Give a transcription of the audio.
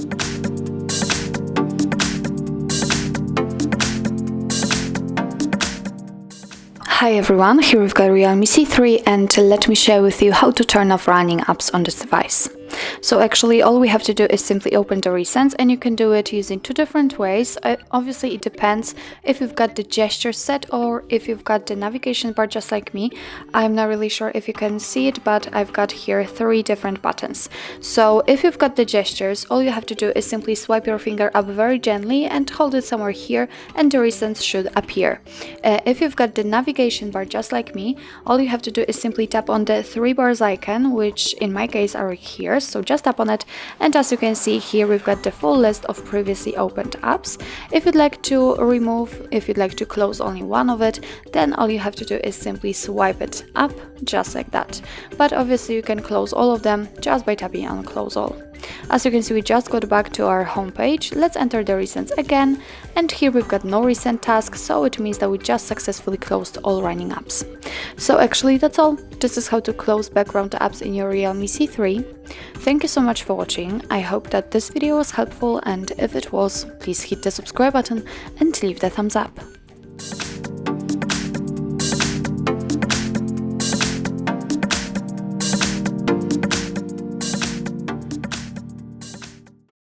Hi everyone, here we've got REALME C3 and let me share with you how to turn off running apps on this device. So actually all we have to do is simply open the recents, and you can do it using two different ways. Obviously it depends if you've got the gesture set or if you've got the navigation bar just like me. I'm not really sure if you can see it, but I've got here three different buttons. So if you've got the gestures, all you have to do is simply swipe your finger up very gently and hold it somewhere here and the recents should appear. If you've got the navigation bar just like me, all you have to do is simply tap on the three bars icon, which in my case are here. So just tap on it, and as you can see here, we've got the full list of previously opened apps. If you'd like to remove, if you'd like to close only one of it, then all you have to do is simply swipe it up just like that. But obviously you can close all of them just by tapping on close all. As you can see, we just got back to our home page. Let's enter the recents again, and here we've got no recent task, so it means that we just successfully closed all running apps. So actually that's all. This is how to close background apps in your REALME C3. Thank you so much for watching. I hope that this video was helpful, and if it was, please hit the subscribe button and leave the thumbs up.